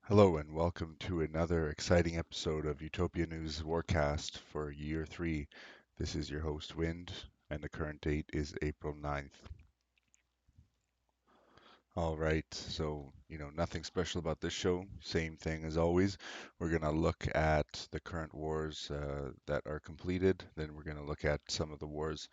Hello and welcome to another exciting episode of Utopia News WARCAST for Year 3. This is your host Wind, and the current date is April 9th. All right, so nothing special about this show. Same thing as always. We're gonna look at the current wars that are completed. Then we're gonna look at some of the wars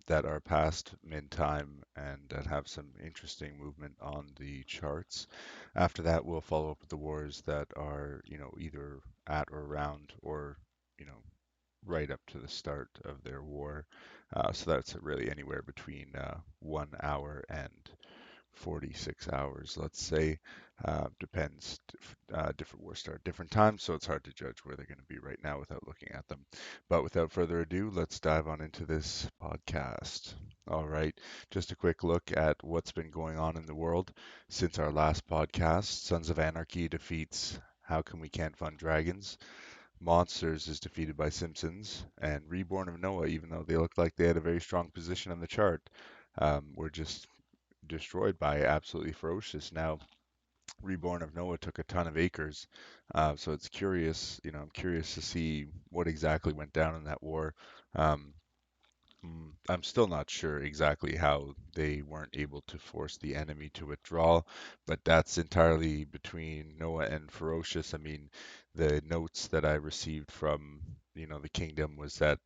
that are past mid-time and that have some interesting movement on the charts. After that, we'll follow up with the wars that are either at or around or you know right up to the start of their war. So that's really anywhere between 1 hour and 46 hours, let's say. Depends. Different wars start at different times, so it's hard to judge where they're going to be right now without looking at them. But without further ado, let's dive on into this podcast. All right, just a quick look at what's been going on in the world since our last podcast. Sons of Anarchy defeats How Come We Can't Fund Dragons. Monsters is defeated by Simpsons, and Reborn of Noah, even though they looked like they had a very strong position on the chart, were just destroyed by absolutely ferocious. Now, Reborn of Noah took a ton of acres, so it's curious. I'm curious to see what exactly went down in that war. Um, I'm still not sure exactly how they weren't able to force the enemy to withdraw, but that's entirely between Noah and Ferocious. I mean, the notes that I received from, the kingdom was that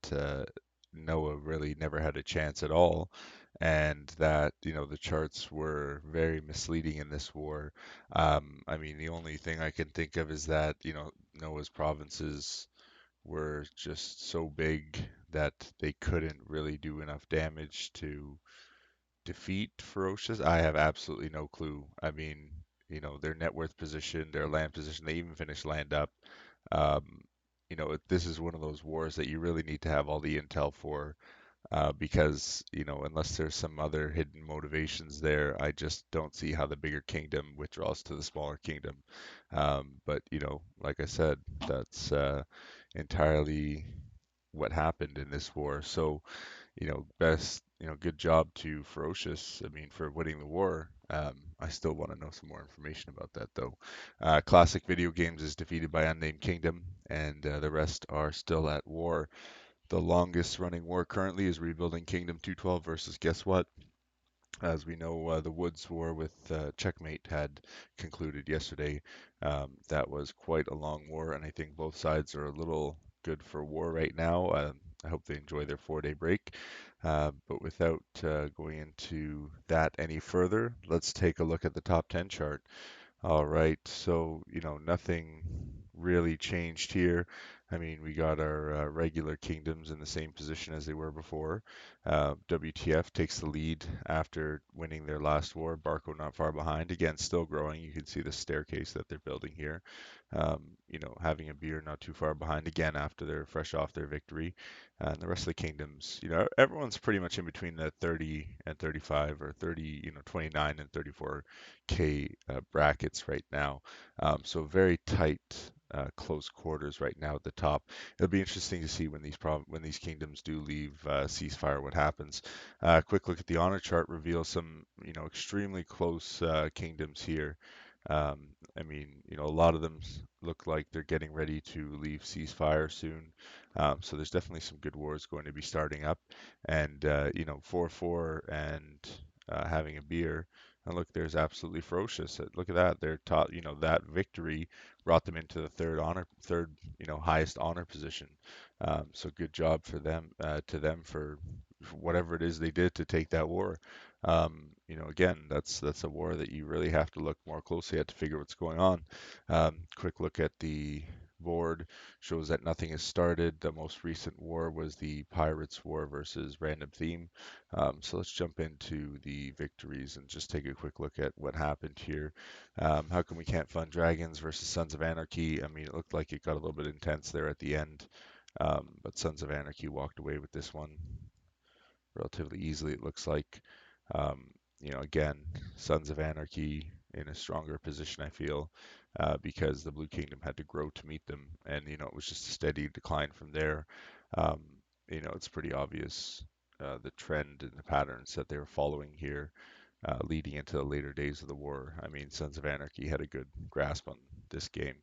Noah really never had a chance at all, and that, the charts were very misleading in this war. I mean, the only thing I can think of is that, Noah's provinces were just so big that they couldn't really do enough damage to defeat Ferocious. I have absolutely no clue. I mean, their net worth position, their land position, they even finished land up. Um, this is one of those wars that you really need to have all the intel for, because, unless there's some other hidden motivations there, I just don't see how the bigger kingdom withdraws to the smaller kingdom. But, like I said, that's entirely what happened in this war. So, good job to Ferocious, I mean, for winning the war. I still want to know some more information about that, though. Classic Video Games is defeated by Unnamed Kingdom, and the rest are still at war. The longest running war currently is Rebuilding Kingdom 212 versus guess what? As we know, the Woods War with Checkmate had concluded yesterday. That was quite a long war, and I think both sides are a little good for war right now. I hope they enjoy their 4-day break. But without going into that any further, let's take a look at the top 10 chart. All right, so nothing really changed here. I mean, we got our regular kingdoms in the same position as they were before. WTF takes the lead after winning their last war. Barco not far behind. Again, still growing. You can see the staircase that they're building here. Having a beer not too far behind again after they're fresh off their victory. And the rest of the kingdoms, everyone's pretty much in between the 30 and 35 or 30, 29 and 34 K brackets right now. So very tight, close quarters right now at the top. It'll be interesting to see when these kingdoms do leave ceasefire, what happens. Quick look at the honor chart reveals some extremely close kingdoms here. I mean, a lot of them look like they're getting ready to leave ceasefire soon. So there's definitely some good wars going to be starting up. And 4-4 and having a beer. And look, there's absolutely ferocious. Look at that. They're top, that victory brought them into the third, highest honor position. So good job for them, to them for whatever it is they did to take that war. Again, that's a war that you really have to look more closely at to figure what's going on. Quick look at the board shows that nothing has started. The most recent war was the Pirates War versus Random Theme. So let's jump into the victories and just take a quick look at what happened here. How come we can't fund Dragons versus Sons of Anarchy? I mean, it looked like it got a little bit intense there at the end, but Sons of Anarchy walked away with this one relatively easily, it looks like. Um, again, Sons of Anarchy in a stronger position, I feel, because the Blue Kingdom had to grow to meet them, and it was just a steady decline from there. Um, it's pretty obvious the trend and the patterns that they were following here, leading into the later days of the war. I mean, Sons of Anarchy had a good grasp on this game.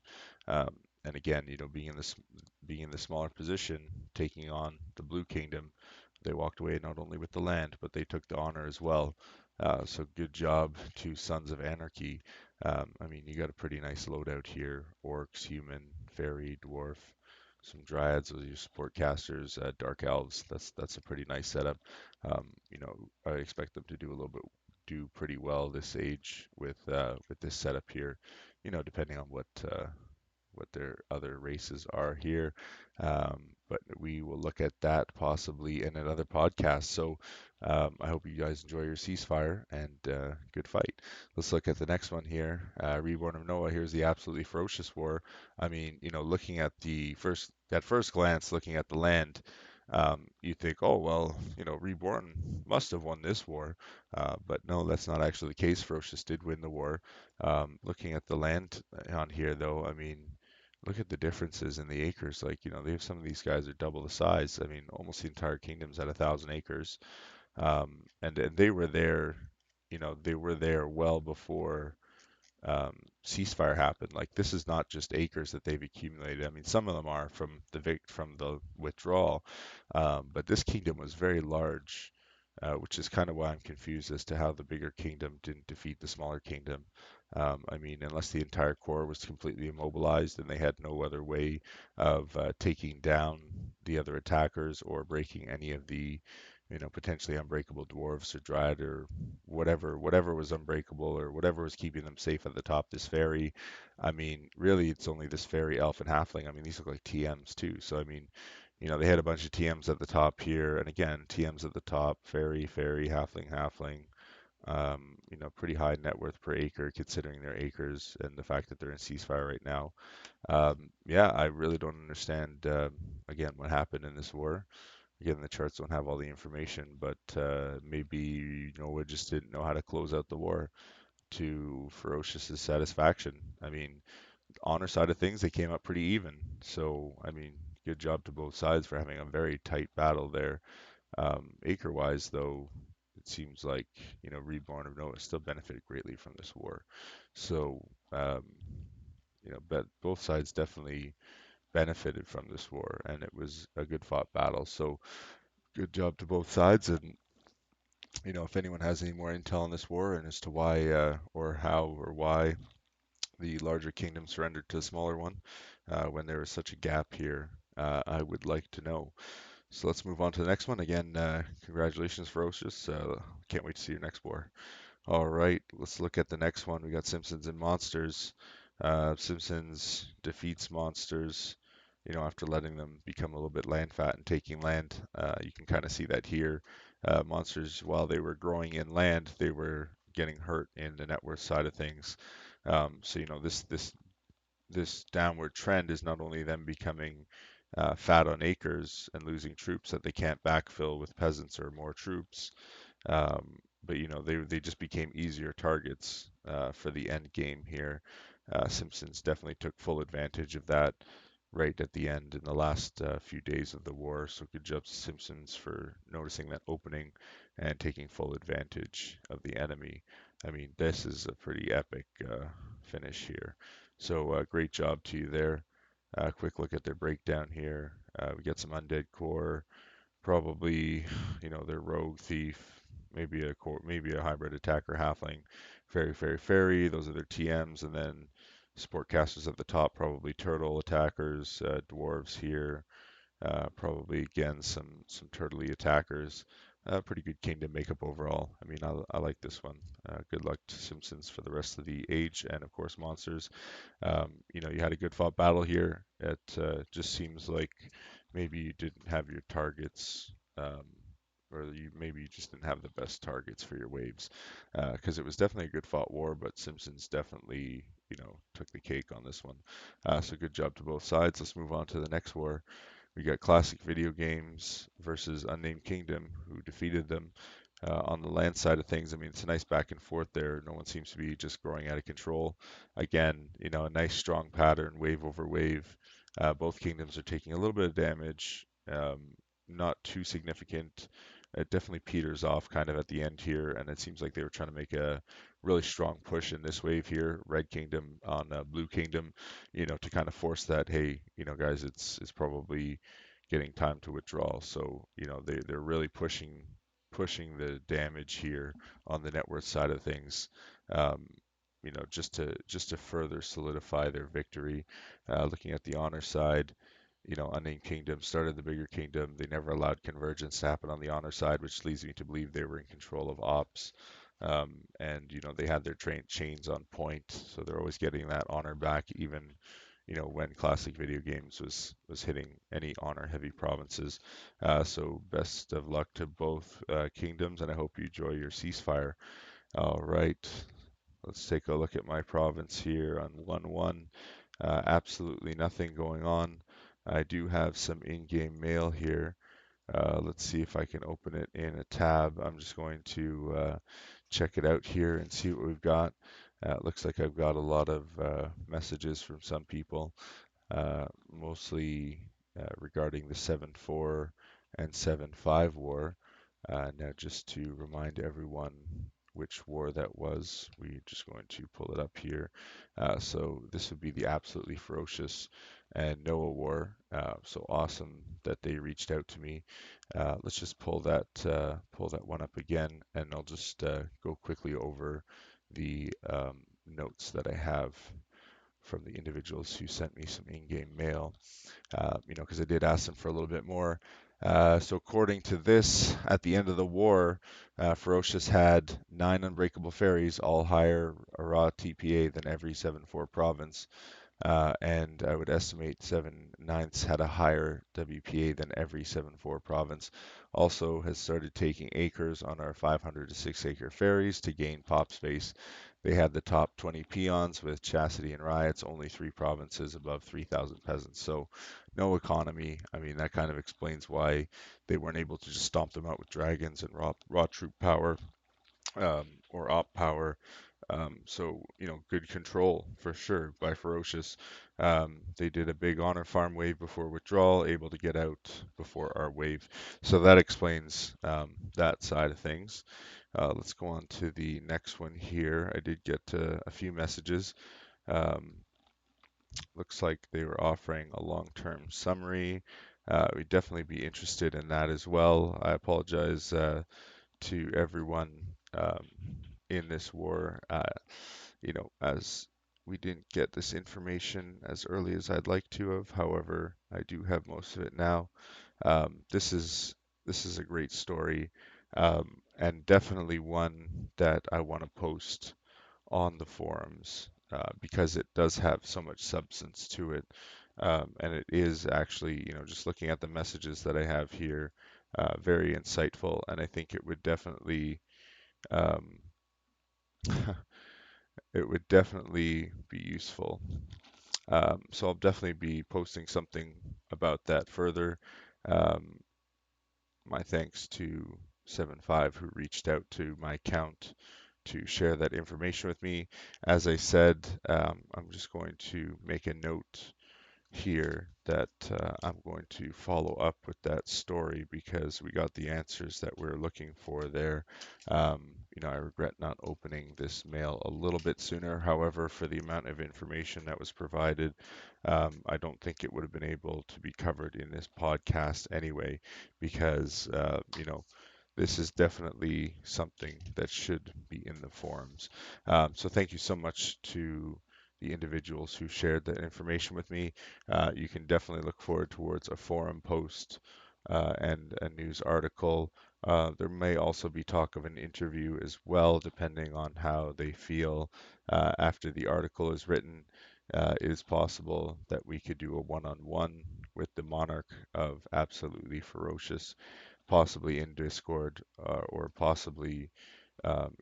Um, and again, being in the smaller position, taking on the Blue Kingdom, they walked away not only with the land, but they took the honor as well. So good job to Sons of Anarchy. I mean, you got a pretty nice loadout here: orcs, human, fairy, dwarf, some dryads as your support casters, dark elves. That's a pretty nice setup. I expect them to do pretty well this age with this setup here. Depending on what their other races are here. But we will look at that possibly in another podcast. So I hope you guys enjoy your ceasefire and good fight. Let's look at the next one here. Reborn of Noah. Here's the absolutely ferocious war. I mean, looking at first glance, looking at the land, you think, oh well, Reborn must have won this war, but no, that's not actually the case. Ferocious did win the war. Looking at the land on here, though, I mean, look at the differences in the acres. Like, they have some of these guys are double the size. I mean, almost the entire kingdom's at 1,000 acres. And they were there, they were there well before ceasefire happened. Like, this is not just acres that they've accumulated. I mean, some of them are from the withdrawal, but this kingdom was very large, which is kind of why I'm confused as to how the bigger kingdom didn't defeat the smaller kingdom. I mean, unless the entire core was completely immobilized and they had no other way of taking down the other attackers or breaking any of the, potentially unbreakable dwarves or dryad or whatever was unbreakable or whatever was keeping them safe at the top. This fairy, I mean, really, it's only this fairy, elf, and halfling. I mean, these look like TMs too. So I mean, they had a bunch of TMs at the top here, and again, TMs at the top, fairy, fairy, halfling, halfling. Pretty high net worth per acre considering their acres and the fact that they're in ceasefire right now. Yeah, I really don't understand, again, what happened in this war. Again, the charts don't have all the information, but maybe Noah just didn't know how to close out the war to Ferocious's satisfaction. I mean, honor side of things, they came up pretty even. So, I mean, good job to both sides for having a very tight battle there. Acre-wise, though, it seems like Reborn of Noah still benefited greatly from this war. So, but both sides definitely benefited from this war, and it was a good fought battle. So, good job to both sides. And if anyone has any more intel on this war and as to why or how or why the larger kingdom surrendered to the smaller one when there was such a gap here, I would like to know. So let's move on to the next one. Again, congratulations, Ferocious. Can't wait to see your next war. All right, let's look at the next one. We got Simpsons and Monsters. Simpsons defeats Monsters, after letting them become a little bit land fat and taking land. You can kind of see that here. Monsters, while they were growing in land, they were getting hurt in the net worth side of things. So this downward trend is not only them becoming fat on acres and losing troops that they can't backfill with peasants or more troops, but they just became easier targets for the end game here. Simpsons definitely took full advantage of that right at the end in the last few days of the war. So good job to Simpsons for noticing that opening and taking full advantage of the enemy. I mean, this is a pretty epic finish here. So great job to you there. Quick look at their breakdown here. We get some undead core, probably, their rogue thief, maybe a hybrid attacker halfling, fairy, fairy, fairy. Those are their TMs, and then sport casters at the top, probably turtle attackers, dwarves here, probably again some turtley attackers. Pretty good kingdom makeup overall. I mean, I like this one. Good luck to Simpsons for the rest of the age, and of course Monsters. You had a good fought battle here. It just seems like maybe you didn't have your targets, or maybe you just didn't have the best targets for your waves, because it was definitely a good fought war, but Simpsons definitely, took the cake on this one. So good job to both sides. Let's move on to the next war. We got classic video games versus Unnamed Kingdom, who defeated them. On the land side of things, I mean, it's a nice back and forth there. No one seems to be just growing out of control. Again, a nice strong pattern, wave over wave. Both kingdoms are taking a little bit of damage, not too significant. it definitely peters off kind of at the end here, and it seems like they were trying to make a really strong push in this wave here, Red Kingdom on Blue Kingdom, to kind of force that, hey, guys, it's probably getting time to withdraw. So, they're really pushing the damage here on the net worth side of things. Um, just to further solidify their victory. Looking at the honor side, Unnamed Kingdom started the bigger kingdom. They never allowed convergence to happen on the honor side, which leads me to believe they were in control of ops. And they had their chains on point, so they're always getting that honor back, even when classic video games was hitting any honor heavy provinces. So best of luck to both kingdoms, and I hope you enjoy your ceasefire. All right, let's take a look at my province here on 1-1. Absolutely nothing going on. I do have some in-game mail here. Let's see if I can open it in a tab. I'm just going to check it out here and see what we've got. It looks like I've got a lot of messages from some people, mostly regarding the 7-4 and 7-5 war. Now, just to remind everyone which war that was, we're just going to pull it up here. So this would be the absolutely ferocious and Noah war. So awesome that they reached out to me. Let's just pull that one up again, and I'll just go quickly over the notes that I have from the individuals who sent me some in-game mail, because I did ask them for a little bit more. So according to this, at the end of the war, Ferocious had 9 unbreakable ferries, all higher raw TPA than every 7-4 province. And I would estimate 7/9 had a higher WPA than every 7-4 province. Also has started taking acres on our 500 to 6 acre ferries to gain pop space. They had the top 20 peons with chastity and riots, only 3 provinces above 3,000 peasants. So no economy. I mean, that kind of explains why they weren't able to just stomp them out with dragons and raw troop power, or op power. So, good control for sure by Ferocious. They did a big honor farm wave before withdrawal, able to get out before our wave. So that explains that side of things. Let's go on to the next one here. I did get a few messages. Um, Looks like they were offering a long-term summary. We'd definitely be interested in that as well. I apologize to everyone in this war, as we didn't get this information as early as I'd like to have. However, I do have most of it now. This is a great story, and definitely one that I want to post on the forums, because it does have so much substance to it. And it is actually, just looking at the messages that I have here, very insightful, and I think it would definitely um, it would definitely be useful. So I'll definitely be posting something about that further. Um, my thanks to 7-5 who reached out to my account to share that information with me. As I said, I'm just going to make a note here that I'm going to follow up with that story because we got the answers that we're looking for there. I regret not opening this mail a little bit sooner. However, for the amount of information that was provided, I don't think it would have been able to be covered in this podcast anyway, because, this is definitely something that should be in the forums. So thank you so much to the individuals who shared that information with me. You can definitely look forward towards a forum post and a news article. There may also be talk of an interview as well, depending on how they feel after the article is written. It is possible that we could do a one-on-one with the monarch of Absolutely Ferocious, possibly in Discord, or possibly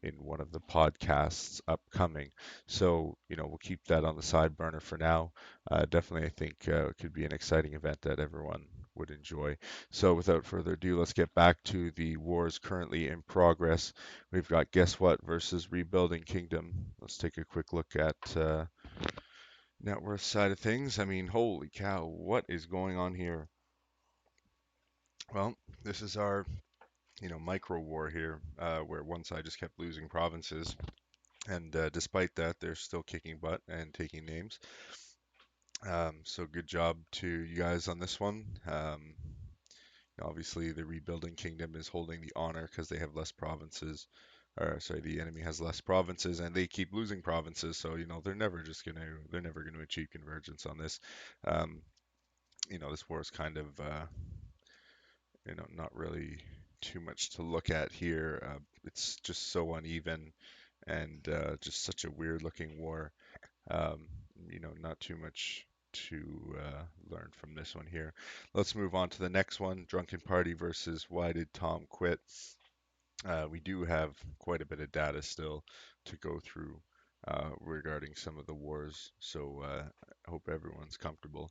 in one of the podcasts upcoming. So, we'll keep that on the side burner for now. Definitely, I think it could be an exciting event that everyone would enjoy. So, without further ado, let's get back to the wars currently in progress. We've got Guess What versus Rebuilding Kingdom. Let's take a quick look at net worth side of things. I mean, holy cow, what is going on here? Well, this is our micro war here, where one side just kept losing provinces, and despite that, they're still kicking butt and taking names. So good job to you guys on this one. Obviously, the rebuilding kingdom is holding the honor because they have less provinces. Or sorry, the enemy has less provinces, and they keep losing provinces. So they're never gonna achieve convergence on this. Um, this war is kind of not really too much to look at here. It's just so uneven and just such a weird looking war. Um, not too much to learn from this one here. Let's move on to the next one, Drunken Party versus Why Did Tom Quit? We do have quite a bit of data still to go through regarding some of the wars, so I hope everyone's comfortable.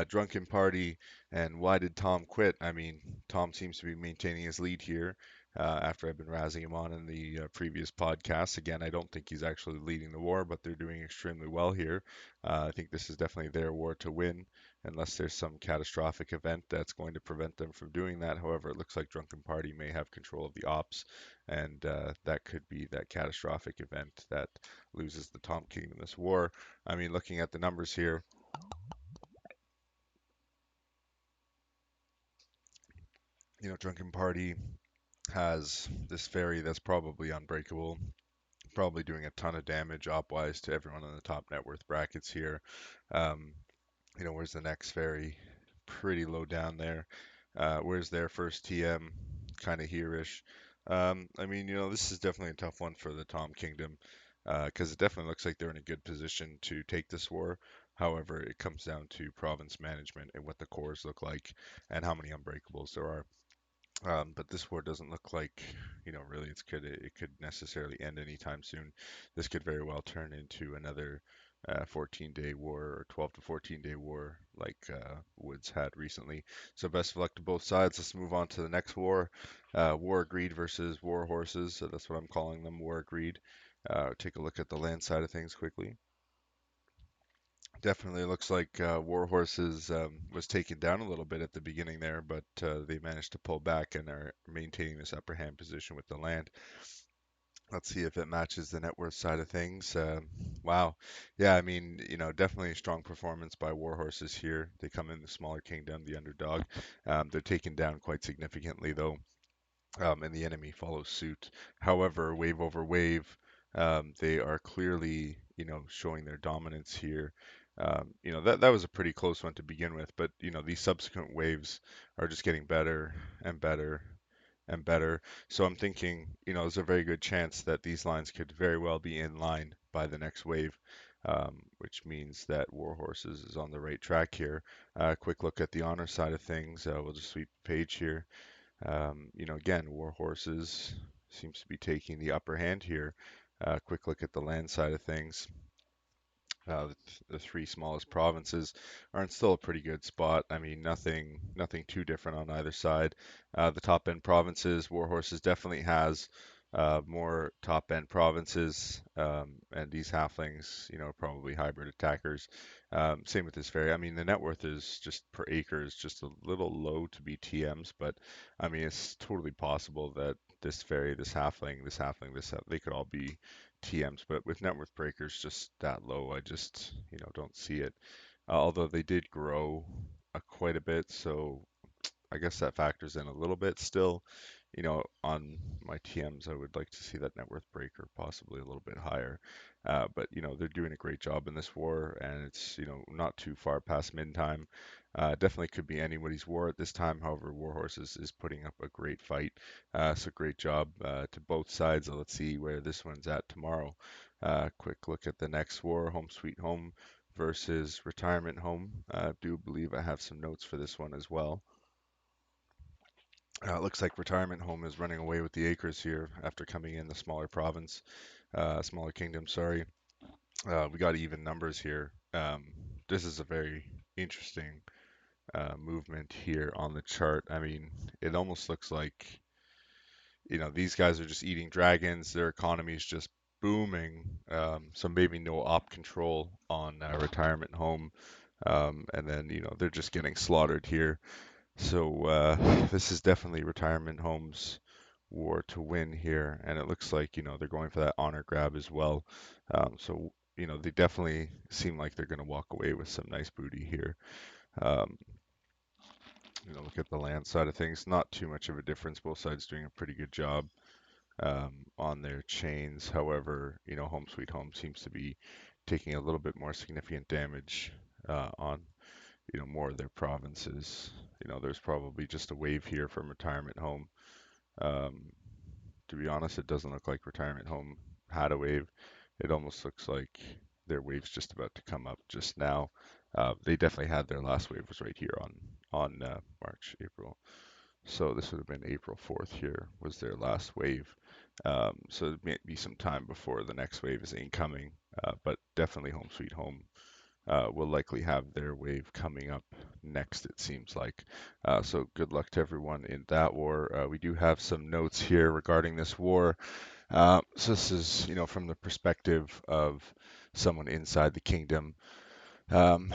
Drunken Party and Why Did Tom Quit? I mean, Tom seems to be maintaining his lead here after I've been razzing him on in the previous podcasts. Again, I don't think he's actually leading the war, but they're doing extremely well here. I think this is definitely their war to win unless there's some catastrophic event that's going to prevent them from doing that. However, it looks like Drunken Party may have control of the ops, and that could be that catastrophic event that loses the Tom Kingdom this war. I mean, looking at the numbers here, Drunken Party has this ferry that's probably unbreakable, probably doing a ton of damage op-wise to everyone in the top net worth brackets here. Um, where's the next ferry? Pretty low down there. Where's their first TM? Kind of here-ish. I mean, this is definitely a tough one for the Tom Kingdom because it definitely looks like they're in a good position to take this war. However, it comes down to province management and what the cores look like and how many unbreakables there are. But this war doesn't look like, really it could necessarily end anytime soon. This could very well turn into another 14-day war or 12 to 14-day war like Woods had recently. So best of luck to both sides. Let's move on to the next war. War Agreed versus War Horses. So that's what I'm calling them, War Agreed. Take a look at the land side of things quickly. Definitely looks like Warhorses was taken down a little bit at the beginning there, but they managed to pull back and are maintaining this upper hand position with the land. Let's see if it matches the net worth side of things. Wow. Yeah, I mean, definitely a strong performance by Warhorses here. They come in the smaller kingdom, the underdog. They're taken down quite significantly, though, and the enemy follows suit. However, wave over wave, they are clearly, showing their dominance here. That was a pretty close one to begin with, but these subsequent waves are just getting better and better and better. So I'm thinking, there's a very good chance that these lines could very well be in line by the next wave, which means that Warhorses is on the right track here. Quick look at the honor side of things. We'll just sweep the page here. Again, War Horses seems to be taking the upper hand here. Quick look at the land side of things. The three smallest provinces are in still a pretty good spot. I mean, nothing too different on either side. The top end provinces, War Horses definitely has more top end provinces, and these halflings, probably hybrid attackers. Same with this ferry. I mean, the net worth is just per acre is just a little low to be TMs, but I mean, it's totally possible that this ferry, they could all be TMs, but with net worth breakers just that low, I just, don't see it. Although they did grow quite a bit, so I guess that factors in a little bit still. On my TMs, I would like to see that net worth breaker possibly a little bit higher. But they're doing a great job in this war, and it's not too far past mid time. Definitely could be anybody's war at this time. However, Warhorse is putting up a great fight. So great job to both sides. So let's see where this one's at tomorrow. Quick look at the next war, Home Sweet Home versus Retirement Home. I do believe I have some notes for this one as well. It looks like Retirement Home is running away with the acres here after coming in the smaller province, smaller kingdom, sorry. We got even numbers here. This is a very interesting movement here on the chart. I mean, it almost looks like, these guys are just eating dragons. Their economy is just booming. So maybe no op control on Retirement Home. And then, they're just getting slaughtered here. So this is definitely Retirement Home's. war to win here, and it looks like, they're going for that honor grab as well. So, they definitely seem like they're going to walk away with some nice booty here. Um, look at the land side of things, not too much of a difference. Both sides doing a pretty good job on their chains. However, Home Sweet Home seems to be taking a little bit more significant damage on, more of their provinces. There's probably just a wave here from Retirement Home. Um, to be honest, it doesn't look like Retirement Home had a wave. It almost looks like their wave's just about to come up just now. They definitely had their last wave was right here on March, April. So this would have been April 4th here was their last wave. So it may be some time before the next wave is incoming, but definitely Home Sweet Home will likely have their wave coming up next, it seems like. So good luck to everyone in that war. We do have some notes here regarding this war. So this is, from the perspective of someone inside the kingdom, um,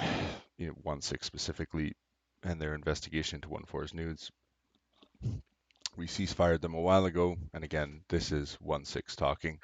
1/6 specifically, and their investigation into 1/4's news. We ceasefired them a while ago, and again, this is 1/6 talking.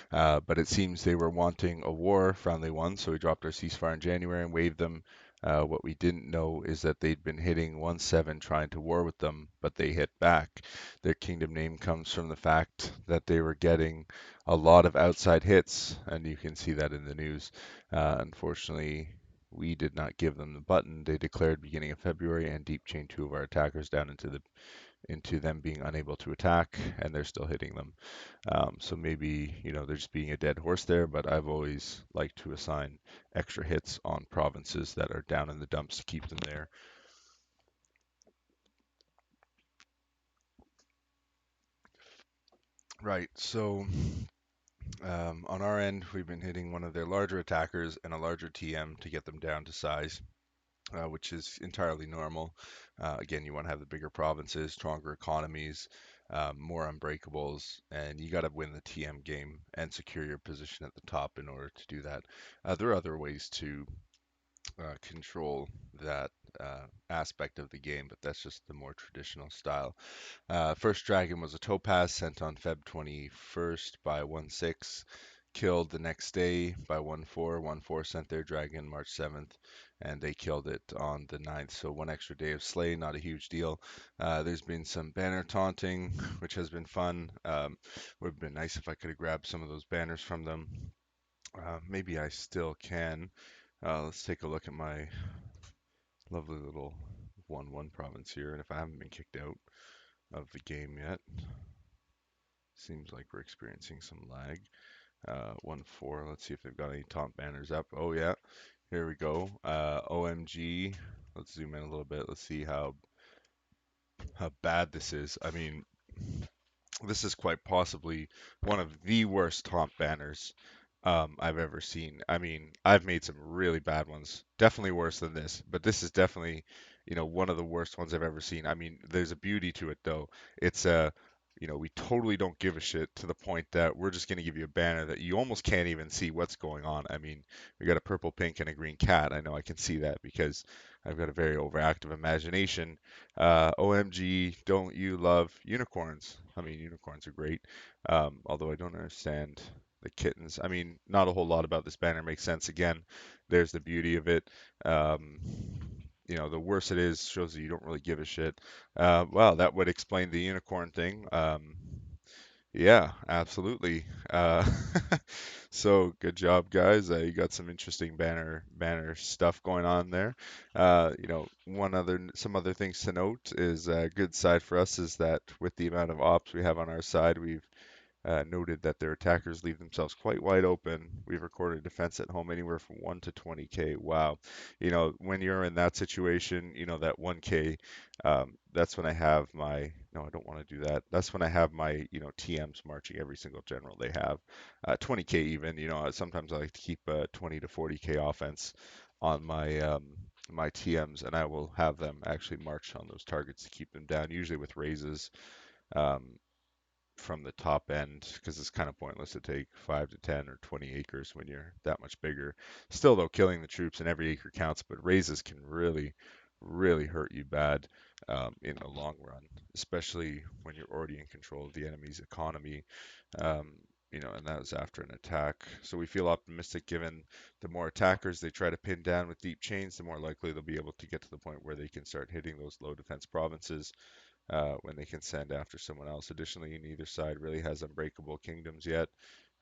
But it seems they were wanting a war, friendly one, so we dropped our ceasefire in January and waived them. What we didn't know is that they'd been hitting 1/7 trying to war with them, but they hit back. Their kingdom name comes from the fact that they were getting a lot of outside hits, and you can see that in the news. Unfortunately, we did not give them the button. They declared beginning of February and deep chain 2 of our attackers down into them being unable to attack, and they're still hitting them. So maybe, they're just being a dead horse there, but I've always liked to assign extra hits on provinces that are down in the dumps to keep them there. Right, so on our end, we've been hitting one of their larger attackers and a larger TM to get them down to size. Which is entirely normal. Again, you want to have the bigger provinces, stronger economies, more unbreakables, and you got to win the TM game and secure your position at the top in order to do that. There are other ways to control that aspect of the game, but that's just the more traditional style. First dragon was a topaz sent on Feb 21st by 1/6, killed the next day by 1/4. 1/4 sent their dragon March 7th, and they killed it on the 9th. So one extra day of slay, not a huge deal. There's been some banner taunting, which has been fun. Would have been nice if I could have grabbed some of those banners from them. Maybe I still can. Let's take a look at my lovely little 1/1 province here, and if I haven't been kicked out of the game yet, seems like we're experiencing some lag. 1/4, let's see if they've got any taunt banners up. Oh yeah, here we go. OMG, let's zoom in a little bit. Let's see how bad this is. I mean, this is quite possibly one of the worst taunt banners I've ever seen. I mean, I've made some really bad ones, definitely worse than this, but this is definitely, one of the worst ones I've ever seen. I mean, there's a beauty to it though. It's we totally don't give a shit to the point that we're just going to give you a banner that you almost can't even see what's going on. I mean, we got a purple, pink, and a green cat. I know I can see that because I've got a very overactive imagination. OMG, don't you love unicorns? I mean, unicorns are great. Although I don't understand the kittens. I mean, not a whole lot about this banner makes sense. Again, there's the beauty of it. Um, the worse it is shows that you don't really give a shit. Well, that would explain the unicorn thing. Yeah, absolutely. So good job, guys. You got some interesting banner stuff going on there. Some other things to note is a good side for us is that with the amount of ops we have on our side, we've noted that their attackers leave themselves quite wide open. We've recorded defense at home anywhere from 1 to 20k. Wow. When you're in that situation, that 1k, that's when I have my, no, I don't want to do that. That's when I have my, TMs marching every single general they have. 20k even, sometimes I like to keep a 20 to 40k offense on my TMs, and I will have them actually march on those targets to keep them down, usually with raises. Um, from the top end because it's kind of pointless to take 5 to 10 or 20 acres when you're that much bigger. Still, though, killing the troops and every acre counts, but raises can really, really hurt you bad in the long run. especially when you're already in control of the enemy's economy. Um, and that was after an attack. So we feel optimistic given the more attackers they try to pin down with deep chains, the more likely they'll be able to get to the point where they can start hitting those low defense provinces when they can send after someone else. Additionally, neither side really has unbreakable kingdoms yet,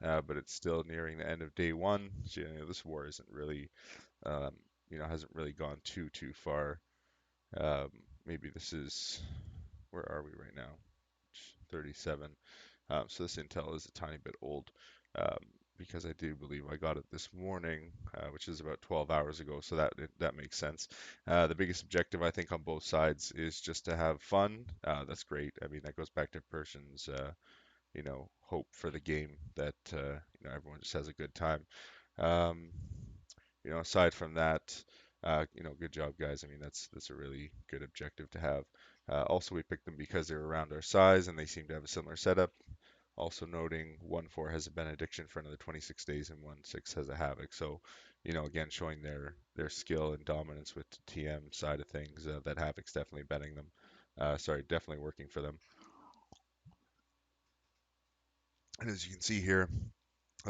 but it's still nearing the end of day one. So, this war isn't really, um, hasn't really gone too far. Um, Maybe this is, where are we right now? 37. So this intel is a tiny bit old um, because I do believe I got it this morning, which is about 12 hours ago. So that makes sense. The biggest objective I think on both sides is just to have fun. That's great. I mean that goes back to Persian's hope for the game that everyone just has a good time. Um, Aside from that, good job, guys. I mean, that's a really good objective to have. Also, we picked them because they're around our size and they seem to have a similar setup. Also noting 1-4 has a benediction for another 26 days and 1-6 has a havoc. So, again, showing their skill and dominance with the TM side of things. That havoc's definitely betting them. Sorry, definitely working for them. And as you can see here,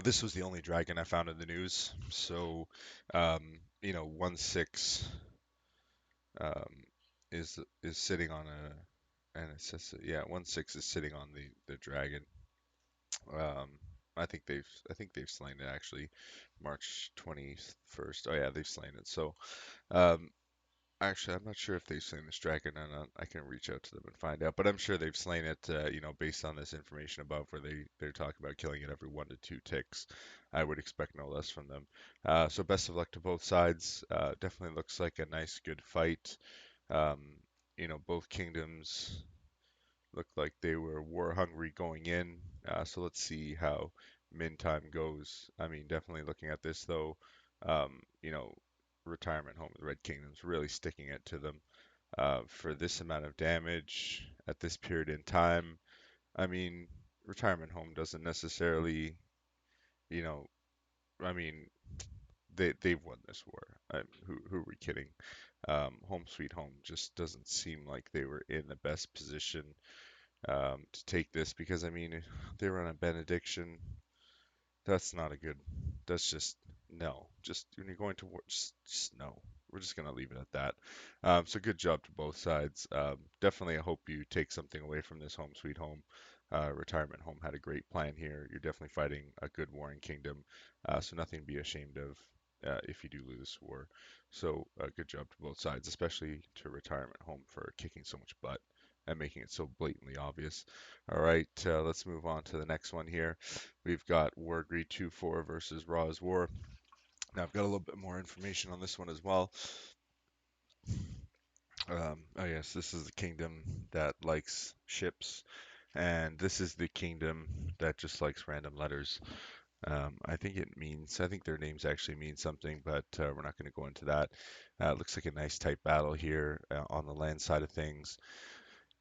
this was the only dragon I found in the news. So, 1-6 um, is sitting on and it says yeah, 1-6 is sitting on the dragon. Um, I think they've slain it actually, March 21st. Oh yeah, they've slain it. So um, actually, I'm not sure if they've slain this dragon or not. I can reach out to them and find out, but I'm sure they've slain it. Based on this information above, where they're talking about killing it every 1 to 2 ticks. I would expect no less from them. So best of luck to both sides. Definitely looks like a nice, good fight. Um, both kingdoms looked like they were war hungry going in. So let's see how min time goes. I mean, definitely looking at this though, um, you know, retirement home of the Red Kingdom's really sticking it to them for this amount of damage at this period in time. I mean, retirement home doesn't necessarily, you know, I mean, they've won this war. Who are we kidding? Home Sweet Home just doesn't seem like they were in the best position to take this because I mean they were on a benediction. That's not a good. That's just no. Just when you're going to war, just no. We're just gonna leave it at that. So good job to both sides. Definitely, I hope you take something away from this home sweet home. Retirement home had a great plan here. You're definitely fighting a good warring kingdom, so nothing to be ashamed of if you do lose this war. So good job to both sides, especially to retirement home for kicking so much butt and making it so blatantly obvious. All right, let's move on to the next one here. We've got WARRRrrr 2-4 versus Raw's War. Now I've got a little bit more information on this one as well. Oh yes, this is the kingdom that likes ships, and this is the kingdom that just likes random letters. I think their names actually mean something, but we're not going to go into that. It looks like a nice tight battle here on the land side of things.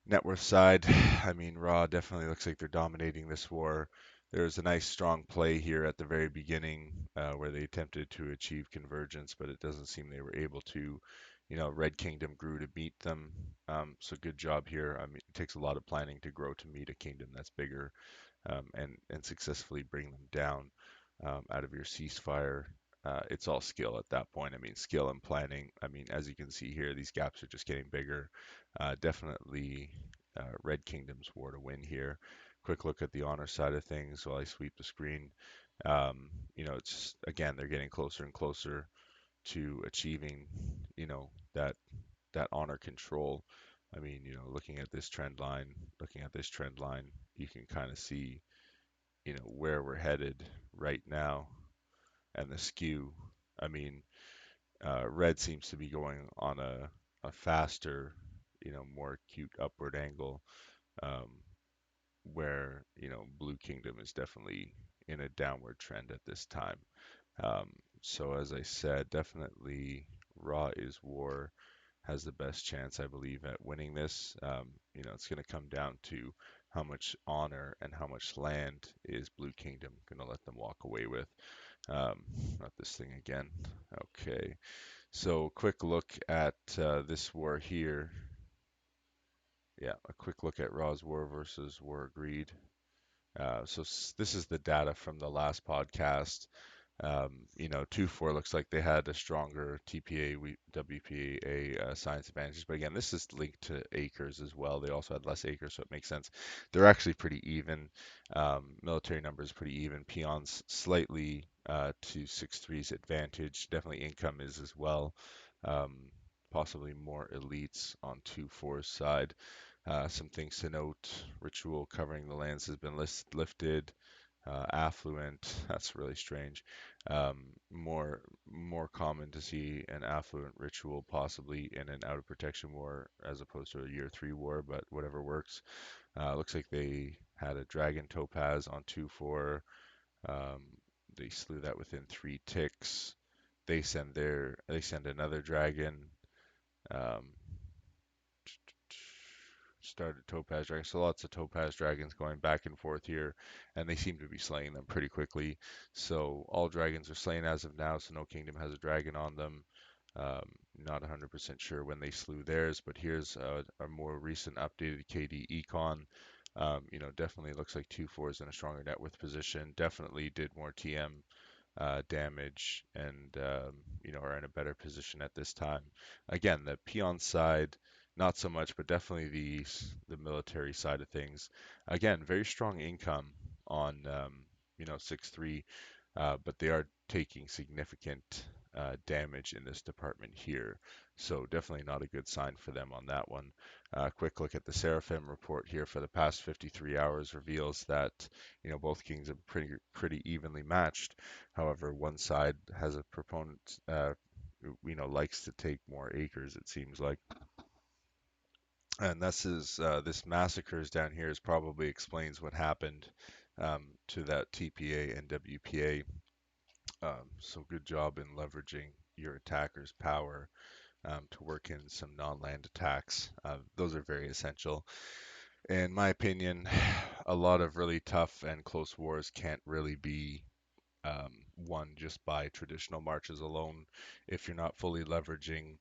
Net worth side, I mean, Raw definitely looks like they're dominating this war. There's a nice strong play here at the very beginning where they attempted to achieve convergence, but it doesn't seem they were able to. Red Kingdom grew to meet them. So good job here. I mean, it takes a lot of planning to grow to meet a kingdom that's bigger and successfully bring them down out of your ceasefire. It's all skill at that point. I mean, skill and planning. I mean, as you can see here, these gaps are just getting bigger. Definitely Red Kingdom's war to win here. Quick look at the honor side of things while I sweep the screen. It's just, again, they're getting closer and closer to achieving, that honor control. I mean, looking at this trend line, you can kind of see, where we're headed right now and the skew. I mean, red seems to be going on a faster, more acute upward angle, um, where, Blue Kingdom is definitely in a downward trend at this time. Um, so as I said, definitely Raw is War has the best chance, I believe, at winning this. It's going to come down to how much honor and how much land is Blue Kingdom going to let them walk away with. Um, Not this thing again. Okay, so quick look at this war here. Yeah, a quick look at Raw's War versus War Agreed. This is the data from the last podcast. 2-4 looks like they had a stronger TPA, WPA science advantages. But again, this is linked to acres as well. They also had less acres, so it makes sense. They're actually pretty even. Military numbers pretty even. Peons slightly to 6-3's advantage. Definitely income is as well. Um, Possibly more elites on 2-4's side. Some things to note: ritual covering the lands has been lifted. Affluent, that's really strange. More common to see an affluent ritual possibly in an out of protection war as opposed to a year 3 war, but whatever works. Looks like they had a dragon topaz on 2-4. Um, they slew that within 3 ticks. They send another dragon. Um, Started Topaz Dragons. So lots of Topaz Dragons going back and forth here, and they seem to be slaying them pretty quickly. So all dragons are slain as of now, so no kingdom has a dragon on them. Um, Not 100% sure when they slew theirs, but here's a more recent updated KD Econ. Definitely looks like 2-4 is in a stronger net worth position. Definitely did more TM damage and are in a better position at this time. Again, the peon side, not so much, but definitely the military side of things. Again, very strong income on 6-3, but they are taking significant damage in this department here. So definitely not a good sign for them on that one. Quick look at the Seraphim report here for the past 53 hours reveals that both kings are pretty evenly matched. However, one side has a proponent, likes to take more acres, it seems like. And this massacres down here is probably explains what happened to that TPA and WPA. So good job in leveraging your attacker's power to work in some non-land attacks. Those are very essential. In my opinion, a lot of really tough and close wars can't really be won just by traditional marches alone if you're not fully leveraging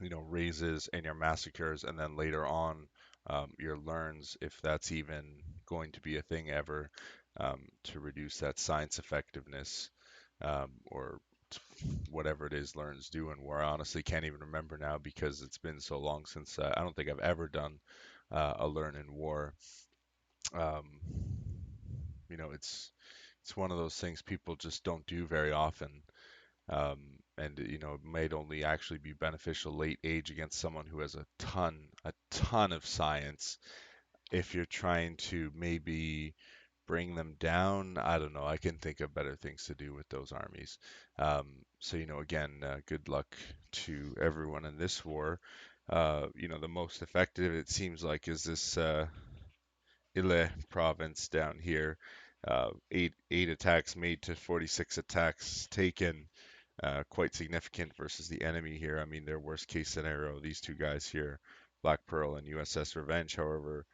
raises and your massacres, and then later on your learns, if that's even going to be a thing ever, to reduce that science effectiveness, or whatever it is learns do in war. I honestly can't even remember now because it's been so long since I don't think I've ever done a learn in war. Um, it's one of those things people just don't do very often. And it might only actually be beneficial late age against someone who has a ton of science. If you're trying to maybe bring them down, I don't know. I can think of better things to do with those armies. Again, good luck to everyone in this war. The most effective it seems like is this Ile province down here. Eight attacks made to 46 attacks taken. Quite significant versus the enemy here. I mean, their worst case scenario, these two guys here, Black Pearl and USS Revenge. However,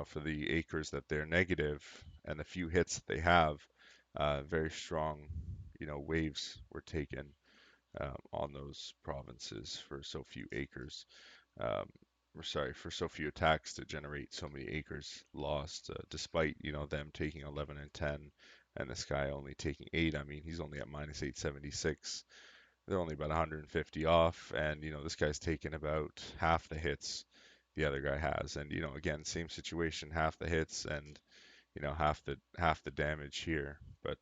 for the acres that they're negative and the few hits that they have, very strong, waves were taken on those provinces for so few acres. Um, or sorry, for so few attacks to generate so many acres lost, despite them taking 11 and 10, and this guy only taking 8. I mean, he's only at minus 876. They're only about 150 off, and this guy's taken about half the hits the other guy has, and again, same situation, half the hits and half the damage here, but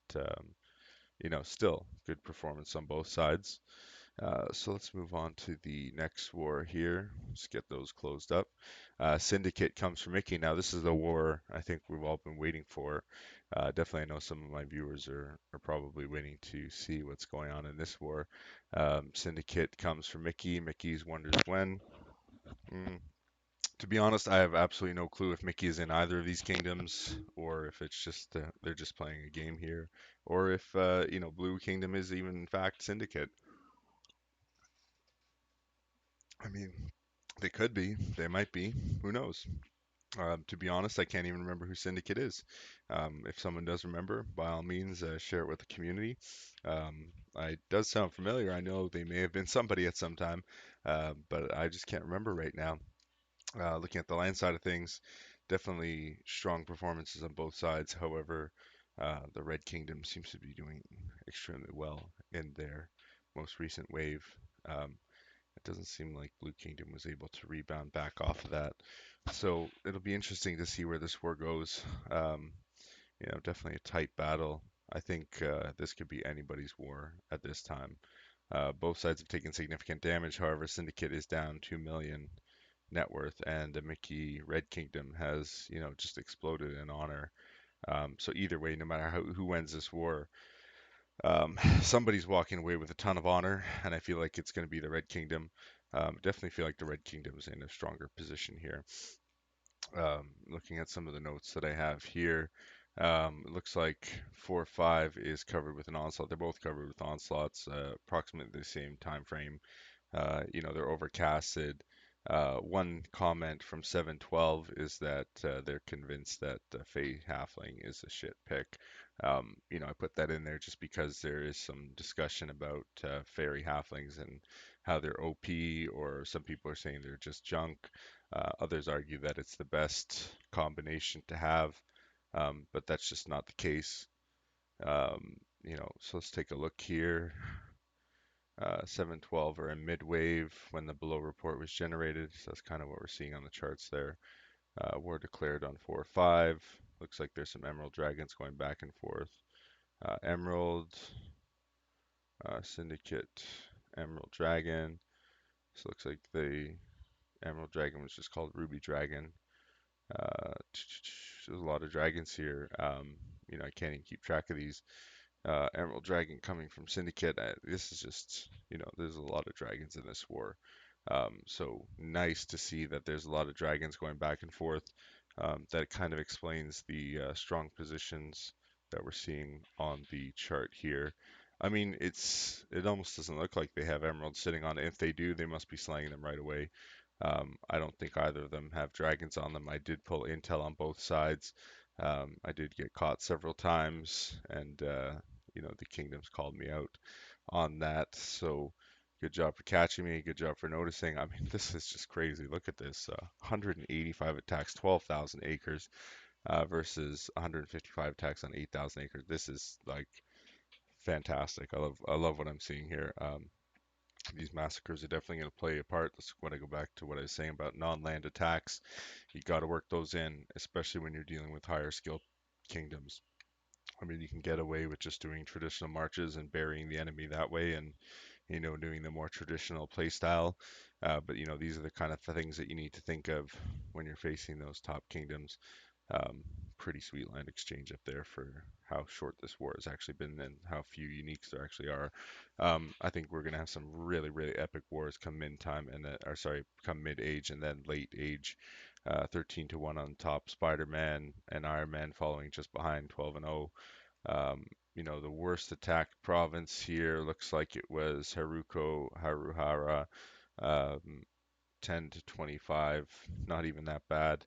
still good performance on both sides. So let's move on to the next war here. Let's get those closed up. Syndicate comes from Mickey. Now, this is the war I think we've all been waiting for. Definitely, I know some of my viewers are probably waiting to see what's going on in this war. Syndicate comes from Mickey. Mickey's wonders when. Mm, to be honest, I have absolutely no clue if Mickey is in either of these kingdoms, or if it's just they're just playing a game here, or if Blue Kingdom is even in fact Syndicate. I mean, they could be. They might be. Who knows? To be honest, I can't even remember who Syndicate is. If someone does remember, by all means, share it with the community. It does sound familiar. I know they may have been somebody at some time, but I just can't remember right now. Looking at the land side of things, definitely strong performances on both sides. However, the Red Kingdom seems to be doing extremely well in their most recent wave. Um, it doesn't seem like Blue Kingdom was able to rebound back off of that. So it'll be interesting to see where this war goes. Definitely a tight battle. I think this could be anybody's war at this time. Both sides have taken significant damage. However, Syndicate is down 2 million net worth, and the Mickey Red Kingdom has, just exploded in honor. So either way, no matter who wins this war, somebody's walking away with a ton of honor, and I feel like it's going to be the Red Kingdom. Definitely feel like the Red Kingdom's in a stronger position here. Looking at some of the notes that I have here, it looks like 4-5 is covered with an onslaught. They're both covered with onslaughts, approximately the same time frame. They're overcasted. One comment from 712 is that they're convinced that Fey Halfling is a shit pick. I put that in there just because there is some discussion about Fairy Halflings and how they're OP, or some people are saying they're just junk. Others argue that it's the best combination to have, but that's just not the case. So let's take a look here. 712 are in mid-wave when the below report was generated. So that's kind of what we're seeing on the charts there. War declared on 4-5. Looks like there's some Emerald Dragons going back and forth. Emerald, Syndicate, Emerald Dragon. So it looks like the Emerald Dragon was just called Ruby Dragon. There's a lot of dragons here. I can't even keep track of these. Emerald Dragon coming from Syndicate. This is just, there's a lot of dragons in this war. So nice to see that there's a lot of dragons going back and forth. That kind of explains the strong positions that we're seeing on the chart here. I mean, it almost doesn't look like they have emeralds sitting on it. If they do, they must be slaying them right away. I don't think either of them have dragons on them. I did pull intel on both sides. I did get caught several times, and the kingdoms called me out on that. So good job for catching me. Good job for noticing. I mean, this is just crazy. Look at this: 185 attacks, 12,000 acres, versus 155 attacks on 8,000 acres. This is like fantastic. I love what I'm seeing here. These massacres are definitely going to play a part. That's when I go back to what I was saying about non-land attacks. You got to work those in, especially when you're dealing with higher skill kingdoms. I mean, you can get away with just doing traditional marches and burying the enemy that way, and doing the more traditional play style. But these are the kind of things that you need to think of when you're facing those top kingdoms. Um, Pretty sweet land exchange up there for how short this war has actually been and how few uniques there actually are. I think we're gonna have some really, really epic wars come mid time and then, or sorry, come mid age and then late age. 13 to 1 on top, Spider-Man and Iron Man following just behind, 12 and 0. The worst attacked province here looks like it was Haruhara. Um, 10 to 25, not even that bad.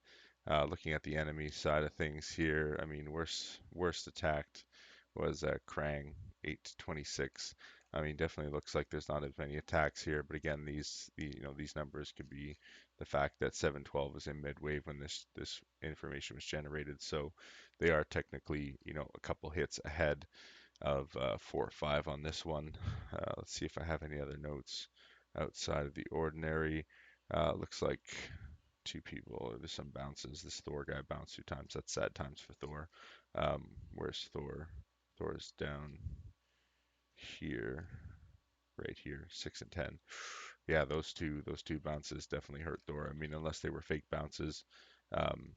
Looking at the enemy side of things here, I mean, worst attacked was Krang, 8 to 26. I mean, definitely looks like there's not as many attacks here, but again, these numbers could be the fact that 712 was in midwave when this information was generated, so they are technically, a couple hits ahead of 4-5 on this one. Let's see if I have any other notes outside of the ordinary. Looks like two people, or there's some bounces. This Thor guy bounced 2 times. That's sad times for Thor. Where's Thor? Thor's down here, right here, 6 and 10. Yeah, those two bounces definitely hurt Thor. I mean, unless they were fake bounces, um,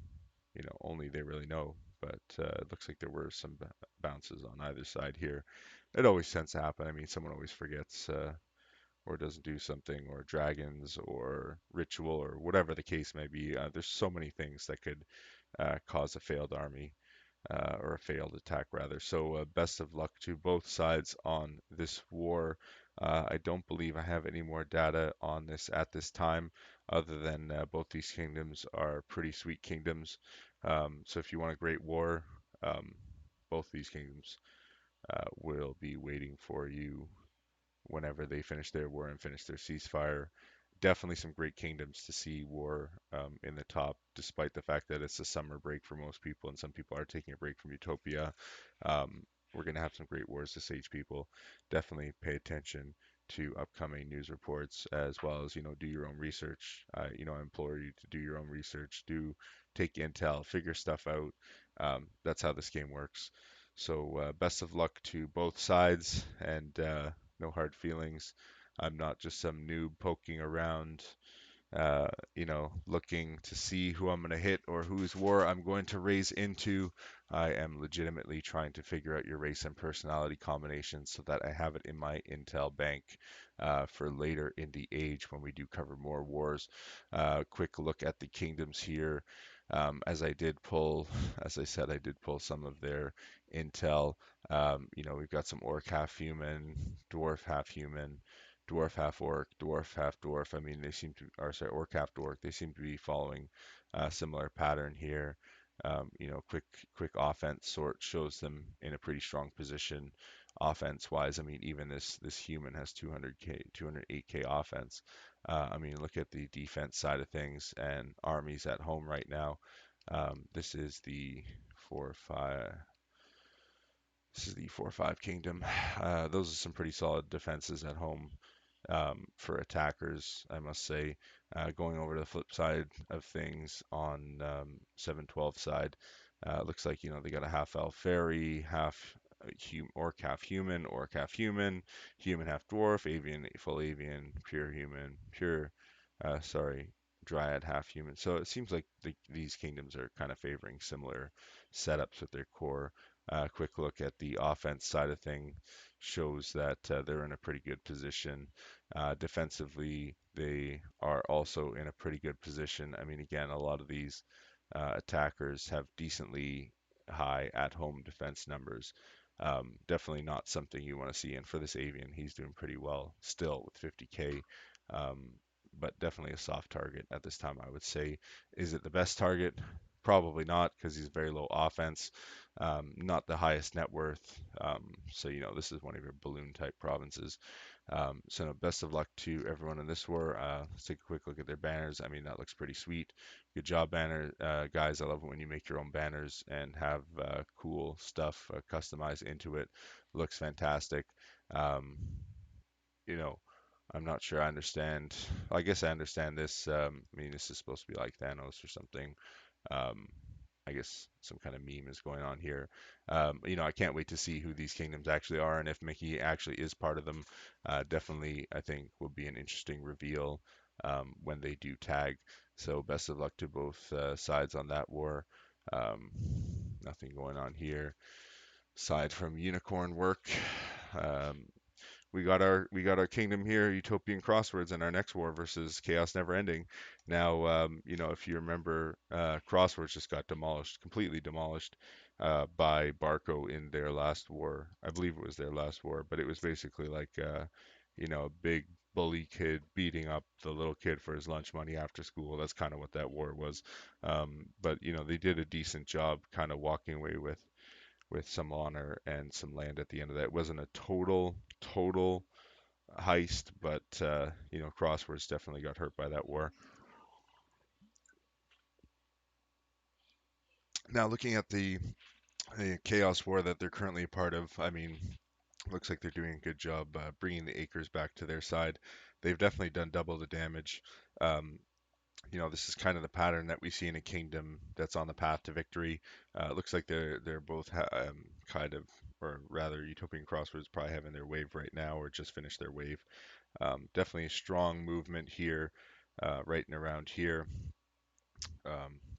only they really know. But it looks like there were some bounces on either side here. It always tends to happen. I mean, someone always forgets or doesn't do something, or dragons, or ritual, or whatever the case may be. There's so many things that could cause a failed army, or a failed attack rather. So best of luck to both sides on this war. I don't believe I have any more data on this at this time, other than both these kingdoms are pretty sweet kingdoms. So if you want a great war, um, both these kingdoms will be waiting for you whenever they finish their war and finish their ceasefire. definitely some great kingdoms to see war in the top, despite the fact that it's a summer break for most people, and some people are taking a break from Utopia. We're going to have some great wars to sage people. Definitely pay attention to upcoming news reports as well as, do your own research. I implore you to do your own research, take intel, figure stuff out. That's how this game works. So best of luck to both sides, and no hard feelings. I'm not just some noob poking around, looking to see who I'm going to hit or whose war I'm going to raise into. I am legitimately trying to figure out your race and personality combinations so that I have it in my intel bank for later in the age when we do cover more wars. Quick look at the kingdoms here. As I said, I did pull some of their intel. We've got some orc half human, dwarf half human, dwarf half orc, dwarf half dwarf. I mean, they seem to, or sorry, orc half dwarf. They seem to be following a similar pattern here. Quick offense sort shows them in a pretty strong position offense wise. I mean, even this human has 200k, 208k offense. I mean, look at the defense side of things, and armies at home right now. This is the 4-5. This is the 4-5 kingdom. Those are some pretty solid defenses at home for attackers, I must say. Going over to the flip side of things on 712 side, looks like they got a half elf fairy, half orc half human, human half dwarf, avian full avian, pure human, sorry, dryad half human. So it seems like these kingdoms are kind of favoring similar setups with their core. Quick look at the offense side of things shows that they're in a pretty good position. Defensively, they are also in a pretty good position. I mean, again, a lot of these attackers have decently high at-home defense numbers. Definitely not something you want to see. And for this avian, he's doing pretty well still with 50k. Um, but definitely a soft target at this time, I would say. Is it the best target? Probably not, because he's very low offense, not the highest net worth. So, this is one of your balloon type provinces. So no, best of luck to everyone in this war. Let's take a quick look at their banners. I mean, that looks pretty sweet. Good job, banner guys. I love it when you make your own banners and have cool stuff customized into it. Looks fantastic. Um, you know, I'm not sure I understand. I guess I understand this. I mean, this is supposed to be like Thanos or something. Um, I guess some kind of meme is going on here. I can't wait to see who these kingdoms actually are and if Mickey actually is part of them. Definitely, I think will be an interesting reveal when they do tag. So best of luck to both sides on that war. Um, Nothing going on here aside from unicorn work. Um, we got our kingdom here, Utopian Crosswords, in our next war versus Chaos Neverending. Now, if you remember, Crosswords just got demolished, completely demolished by Barco in their last war. I believe it was their last war, but it was basically like, a big bully kid beating up the little kid for his lunch money after school. That's kind of what that war was. But they did a decent job, kind of walking away with some honor and some land at the end of that. It wasn't a total heist, but Crosswords definitely got hurt by that war. Now, looking at the Chaos War that they're currently a part of, I mean, looks like they're doing a good job bringing the Acres back to their side. They've definitely done double the damage. Um, this is kind of the pattern that we see in a kingdom that's on the path to victory. Looks like they're both kind of, or rather, Utopian Crosswords probably having their wave right now, or just finished their wave. Definitely a strong movement here, right and around here.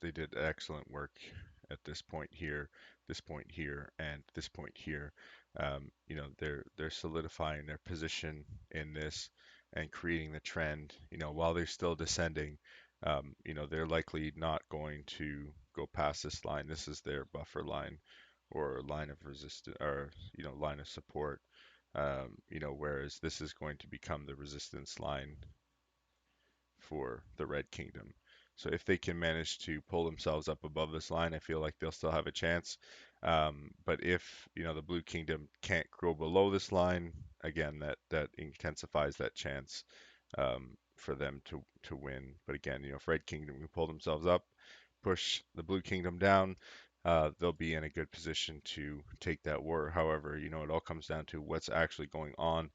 They did excellent work at this point here, and this point here. They're solidifying their position in this and creating the trend. While they're still descending, they're likely not going to go past this line. This is their buffer line or line of resistance, or line of support. Whereas this is going to become the resistance line for the Red Kingdom. So if they can manage to pull themselves up above this line, I feel like they'll still have a chance. But if the Blue Kingdom can't go below this line, again, that intensifies that chance. for them to win. But again, if Red Kingdom can pull themselves up, push the Blue Kingdom down, they'll be in a good position to take that war. However, it all comes down to what's actually going on.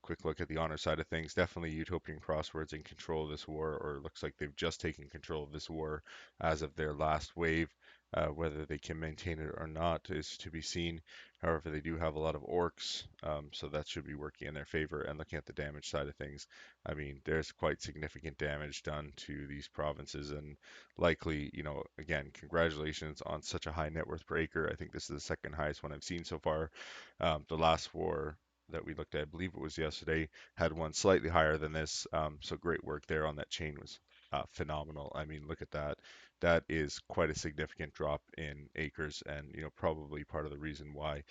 Quick look at the honor side of things. Definitely Utopian Crosswords in control of this war, or it looks like they've just taken control of this war as of their last wave. Whether they can maintain it or not is to be seen. However, they do have a lot of orcs, so that should be working in their favor. And looking at the damage side of things, I mean, there's quite significant damage done to these provinces, and likely, again, congratulations on such a high net worth per acre. I think this is the second highest one I've seen so far. The last war that we looked at, I believe it was yesterday, had one slightly higher than this. So great work there on that chain was phenomenal. I mean, look at that. That is quite a significant drop in acres, and probably part of the reason why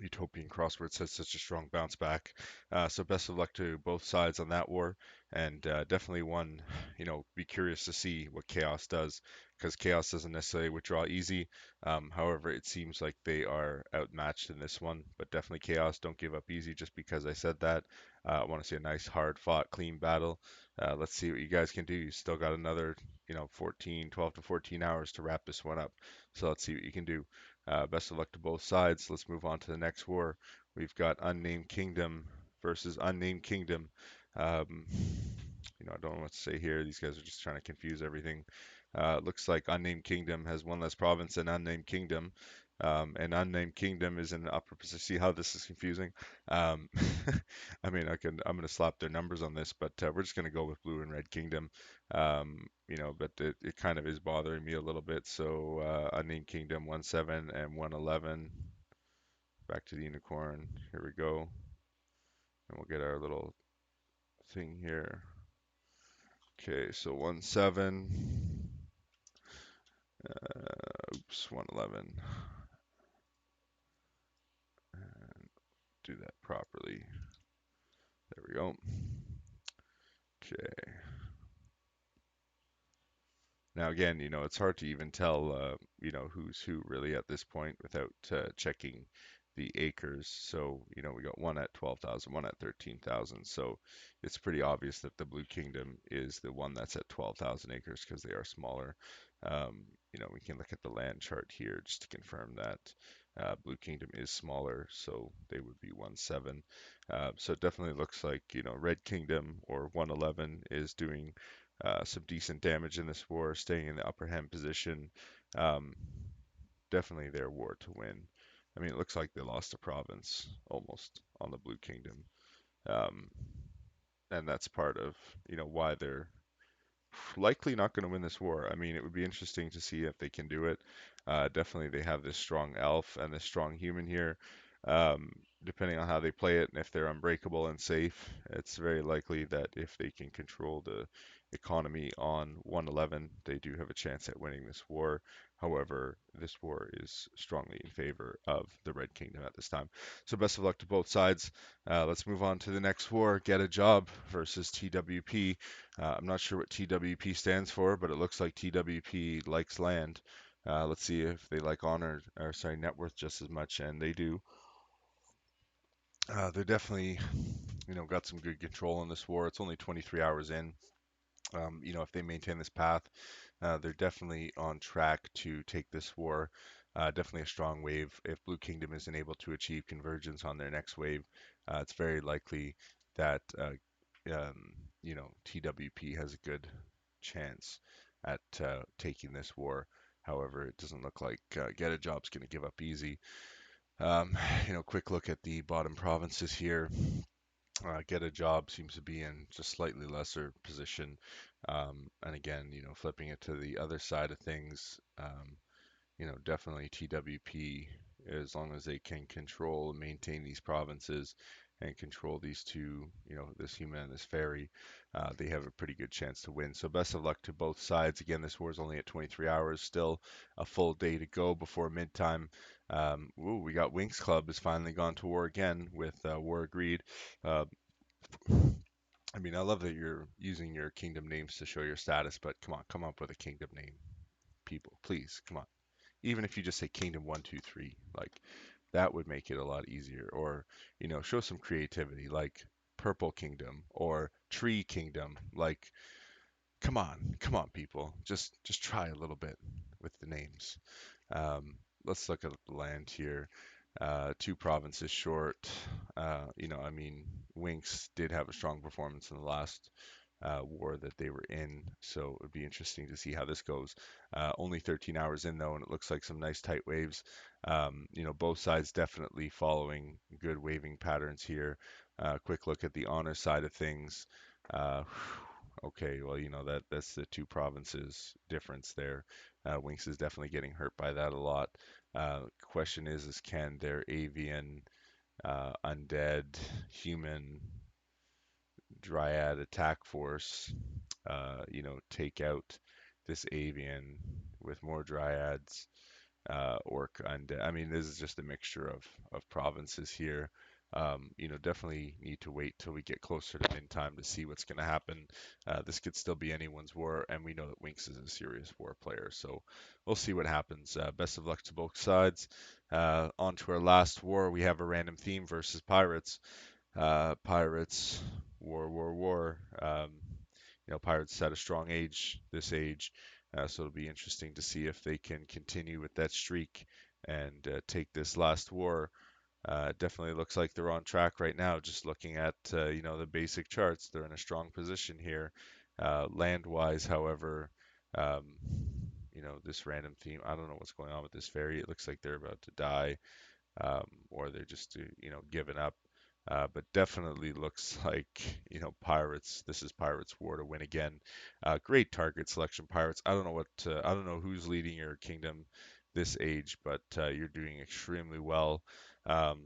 Utopian Crosswords has such a strong bounce back. So best of luck to both sides on that war, and definitely one, be curious to see what Chaos does, because Chaos doesn't necessarily withdraw easy. However, it seems like they are outmatched in this one, but definitely Chaos don't give up easy just because I said that. I want to see a nice, hard fought, clean battle. Let's see what you guys can do. You still got another, 12 to 14 hours to wrap this one up. So let's see what you can do. Best of luck to both sides. Let's move on to the next war. We've got Unnamed Kingdom versus Unnamed Kingdom. Um, I don't know what to say here. These guys are just trying to confuse everything. Looks like Unnamed Kingdom has one less province than Unnamed Kingdom. And Unnamed Kingdom is in the upper position. See how this is confusing? Um, I mean, I'm going to slap their numbers on this, but we're just going to go with Blue and Red Kingdom. But it kind of is bothering me a little bit. So Unnamed Kingdom 1-7 and 1-11. Back to the unicorn. Here we go. And we'll get our little thing here. Okay, so 1-7. Oops, 1-11. And do that properly. There we go. Okay. Now again, it's hard to even tell, who's who really at this point without checking the acres. So, we got one at 12,000, one at 13,000. So it's pretty obvious that the Blue Kingdom is the one that's at 12,000 acres because they are smaller. We can look at the land chart here just to confirm that Blue Kingdom is smaller, so they would be 1-7. So it definitely looks like, Red Kingdom or 1-11 is doing some decent damage in this war, staying in the upper hand position. Um, Definitely their war to win. I mean, it looks like they lost a province almost on the Blue Kingdom, um, and that's part of why they're likely not going to win this war. I mean, it would be interesting to see if they can do it. Definitely, they have this strong elf and this strong human here. Um, Depending on how they play it and if they're unbreakable and safe, it's very likely that if they can control the economy on 111, they do have a chance at winning this war. However, this war is strongly in favor of the Red Kingdom at this time. So best of luck to both sides. Let's move on to the next war, Get a Job versus TWP. I'm not sure what TWP stands for, but it looks like TWP likes land. Let's see if they like honor, or sorry, net worth just as much, and they do. They're definitely, got some good control in this war. It's only 23 hours in. If they maintain this path, they're definitely on track to take this war. Definitely a strong wave. If Blue Kingdom isn't able to achieve convergence on their next wave, it's very likely that TWP has a good chance at taking this war. However, it doesn't look like Get a Job's going to give up easy. Quick look at the bottom provinces here. Get a Job seems to be in just slightly lesser position. And again, flipping it to the other side of things, definitely TWP, as long as they can control and maintain these provinces and control these two, this human and this fairy, they have a pretty good chance to win. So best of luck to both sides. Again, this war is only at 23 hours, still a full day to go before midtime. We got Winx Club has finally gone to war again with War Agreed. Uh, I mean, I love that you're using your kingdom names to show your status, but come on, come up with a kingdom name, people, please, come on. Even if you just say Kingdom 1, 2, 3, like that would make it a lot easier. Or, show some creativity. Like, Purple Kingdom or Tree Kingdom. Like, come on, people, just try a little bit with the names. Um, let's look at the land here. Two provinces short. I mean, Winx did have a strong performance in the last war that they were in, so it would be interesting to see how this goes. Only 13 hours in though, and it looks like some nice tight waves. Both sides definitely following good waving patterns here. Quick look at the honor side of things. Uh, okay, well, that's the two provinces difference there. Winx is definitely getting hurt by that a lot. Question is can their avian, undead, human, dryad attack force, take out this avian with more dryads, orc undead. I mean, this is just a mixture of provinces here. Definitely need to wait till we get closer to min time to see what's going to happen. This could still be anyone's war, and we know that Winx is a serious war player, so we'll see what happens. Best of luck to both sides. On to our last war. We have a random theme versus pirates. Pirates, war, war, war. Pirates had a strong age this age, so it'll be interesting to see if they can continue with that streak and take this last war. It definitely looks like they're on track right now. Just looking at the basic charts, they're in a strong position here. Land-wise, however, um, this random theme. I don't know what's going on with this ferry. It looks like they're about to die, or they're just giving up. But definitely looks like Pirates. This is Pirates' war to win again. Great target selection, Pirates. I don't know who's leading your kingdom this age, but you're doing extremely well. Um,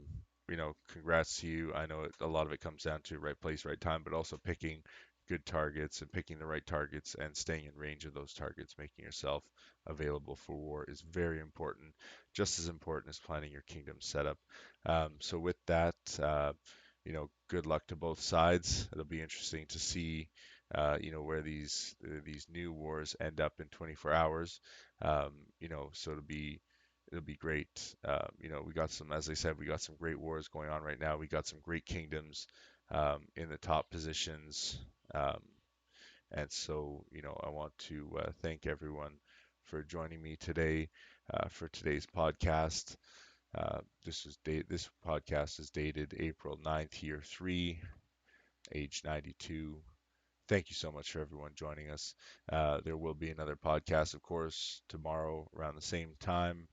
Congrats to you. I know a lot of it comes down to right place, right time, but also picking good targets and picking the right targets and staying in range of those targets, making yourself available for war is very important, just as important as planning your kingdom setup. So with that, good luck to both sides. It'll be interesting to see, where these new wars end up in 24 hours. So it'll be great. We got some, as I said, we got some great wars going on right now. We got some great kingdoms in the top positions. Um, and so, I want to thank everyone for joining me today for today's podcast. This podcast is dated April 9th, year 3, age 92. Thank you so much for everyone joining us. There will be another podcast, of course, tomorrow around the same time.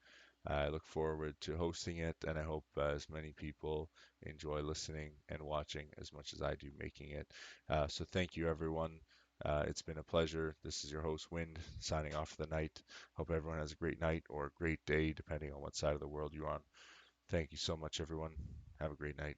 I look forward to hosting it, and I hope as many people enjoy listening and watching as much as I do making it. So thank you, everyone. It's been a pleasure. This is your host, Wind, signing off for the night. Hope everyone has a great night or a great day, depending on what side of the world you're on. Thank you so much, everyone. Have a great night.